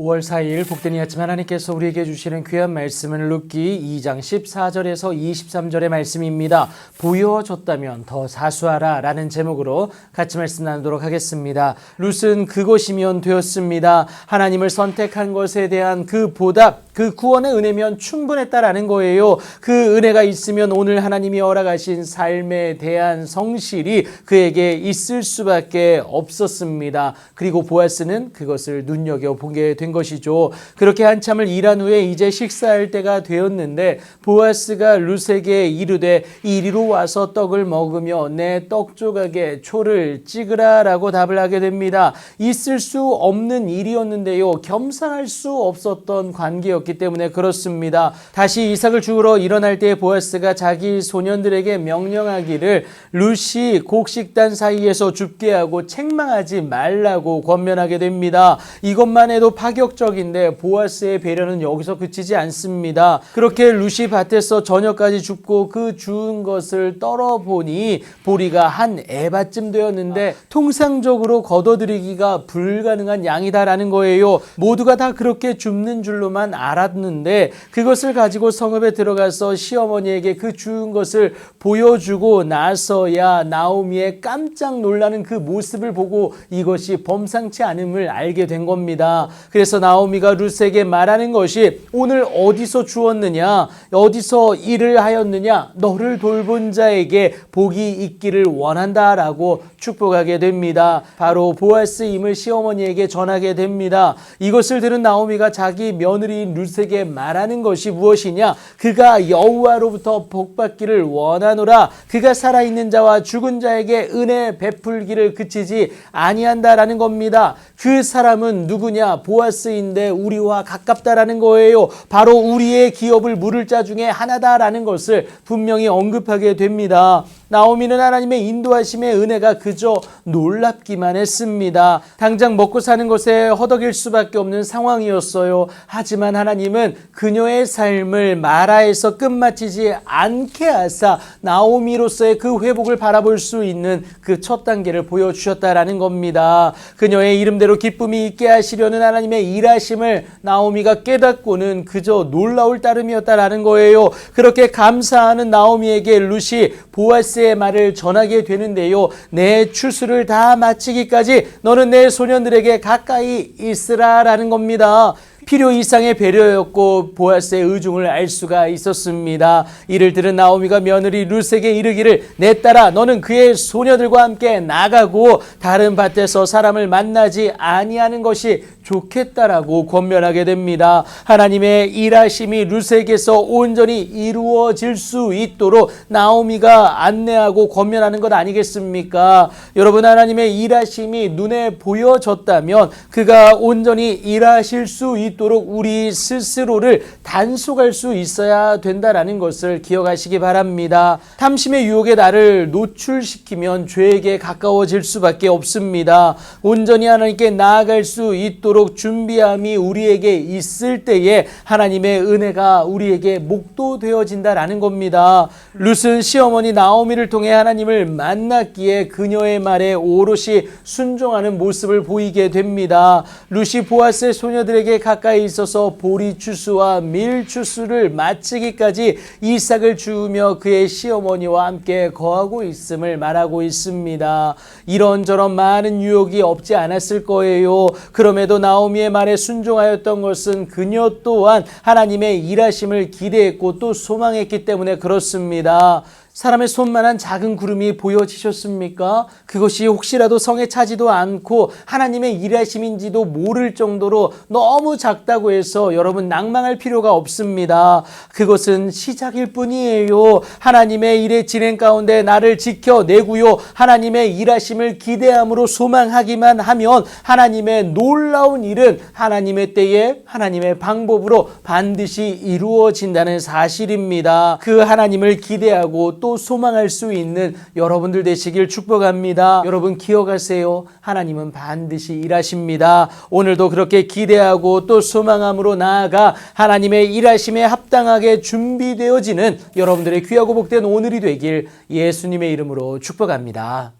5월 4일 복된 이 아침 하나님께서 우리에게 주시는 귀한 말씀은 룻기 2장 14절에서 23절의 말씀입니다. 보여줬다면 더 사수하라 라는 제목으로 같이 말씀 나누도록 하겠습니다. 룻은 그것이면 되었습니다. 하나님을 선택한 것에 대한 그 보답, 그 구원의 은혜면 충분했다라는 거예요. 그 은혜가 있으면 오늘 하나님이 허락하신 삶에 대한 성실이 그에게 있을 수밖에 없었습니다. 그리고 보아스는 그것을 눈여겨보게 된 것이죠. 그렇게 한참을 일한 후에 이제 식사할 때가 되었는데 보아스가 룻에게 이르되 이리로 와서 떡을 먹으며 내 떡 조각에 초를 찍으라 라고 답을 하게 됩니다. 있을 수 없는 일이었는데요. 겸상할 수 없었던 관계였기 때문에 그렇습니다. 다시 이삭을 죽으러 일어날 때 보아스가 자기 소년들에게 명령하기를 룻이 곡식단 사이에서 줍게 하고 책망하지 말라고 권면하게 됩니다. 이것만 해도 파격적인데 보아스의 배려는 여기서 그치지 않습니다. 그렇게 룻이 밭에서 저녁까지 줍고 그 주운 것을 떨어보니 보리가 한 에바쯤 되었는데 통상적으로 걷어들이기가 불가능한 양이다라는 거예요. 모두가 다 그렇게 줍는 줄로만 알았는데 그것을 가지고 성읍에 들어가서 시어머니에게 그 주운 것을 보여주고 나서야 나오미의 깜짝 놀라는 그 모습을 보고 이것이 범상치 않음을 알게 된 겁니다. 그래서 나오미가 룻에게 말하는 것이 오늘 어디서 주었느냐, 어디서 일을 하였느냐, 너를 돌본 자에게 복이 있기를 원한다라고 축복하게 됩니다. 바로 보아스임을 시어머니에게 전하게 됩니다. 이것을 들은 나오미가 자기 며느리인 룻에게 말하는 것이 무엇이냐? 그가 여호와로부터 복받기를 원하노라. 그가 살아있는 자와 죽은 자에게 은혜 베풀기를 그치지 아니한다라는 겁니다. 그 사람은 누구냐? 보아스인데 우리와 가깝다라는 거예요. 바로 우리의 기업을 물을 자 중에 하나다라는 것을 분명히 언급하게 됩니다. 나오미는 하나님의 인도하심의 은혜가 그저 놀랍기만 했습니다. 당장 먹고 사는 것에 허덕일 수밖에 없는 상황이었어요. 하지만 하나님은 그녀의 삶을 마라에서 끝마치지 않게 하사 나오미로서의 그 회복을 바라볼 수 있는 그 첫 단계를 보여주셨다라는 겁니다. 그녀의 이름대로 기쁨이 있게 하시려는 하나님의 일하심을 나오미가 깨닫고는 그저 놀라울 따름이었다라는 거예요. 그렇게 감사하는 나오미에게 룻이 보아스의 말을 전하게 되는데요. 내 추수를 다 마치기까지 너는 내 소년들에게 가까이 있으라라는 겁니다. 필요 이상의 배려였고 보아스의 의중을 알 수가 있었습니다. 이를 들은 나오미가 며느리 룻에게 이르기를 내 딸아 너는 그의 소녀들과 함께 나가고 다른 밭에서 사람을 만나지 아니하는 것이 좋겠다라고 권면하게 됩니다. 하나님의 일하심이 룻에게서 온전히 이루어질 수 있도록 나오미가 안내하고 권면하는 것 아니겠습니까? 여러분, 하나님의 일하심이 눈에 보여졌다면 그가 온전히 일하실 수 있도록 우리 스스로를 단속할 수 있어야 된다라는 것을 기억하시기 바랍니다. 탐심의 유혹에 나를 노출시키면 죄에게 가까워질 수밖에 없습니다. 온전히 하나님께 나아갈 수 있도록 준비함이 우리에게 있을 때에 하나님의 은혜가 우리에게 목도되어진다라는 겁니다. 룻은 시어머니 나오미를 통해 하나님을 만났기에 그녀의 말에 오롯이 순종하는 모습을 보이게 됩니다. 룻이 보아스의 소녀들에게 가까이 있어서 보리 추수와 밀 추수를 마치기까지 이삭을 주우며 그의 시어머니와 함께 거하고 있음을 말하고 있습니다. 이런저런 많은 유혹이 없지 않았을 거예요. 그럼에도 나오미의 말에 순종하였던 것은 그녀 또한 하나님의 일하심을 기대했고 또 소망했기 때문에 그렇습니다. 사람의 손만한 작은 구름이 보여지셨습니까? 그것이 혹시라도 성에 차지도 않고 하나님의 일하심인지도 모를 정도로 너무 작다고 해서 여러분 낭망할 필요가 없습니다. 그것은 시작일 뿐이에요. 하나님의 일의 진행 가운데 나를 지켜내고요. 하나님의 일하심을 기대함으로 소망하기만 하면 하나님의 놀라운 일은 하나님의 때에 하나님의 방법으로 반드시 이루어진다는 사실입니다. 그 하나님을 기대하고 또 소망할 수 있는 여러분들 되시길 축복합니다. 여러분 기억하세요. 하나님은 반드시 일하십니다. 오늘도 그렇게 기대하고 또 소망함으로 나아가 하나님의 일하심에 합당하게 준비되어지는 여러분들의 귀하고 복된 오늘이 되길 예수님의 이름으로 축복합니다.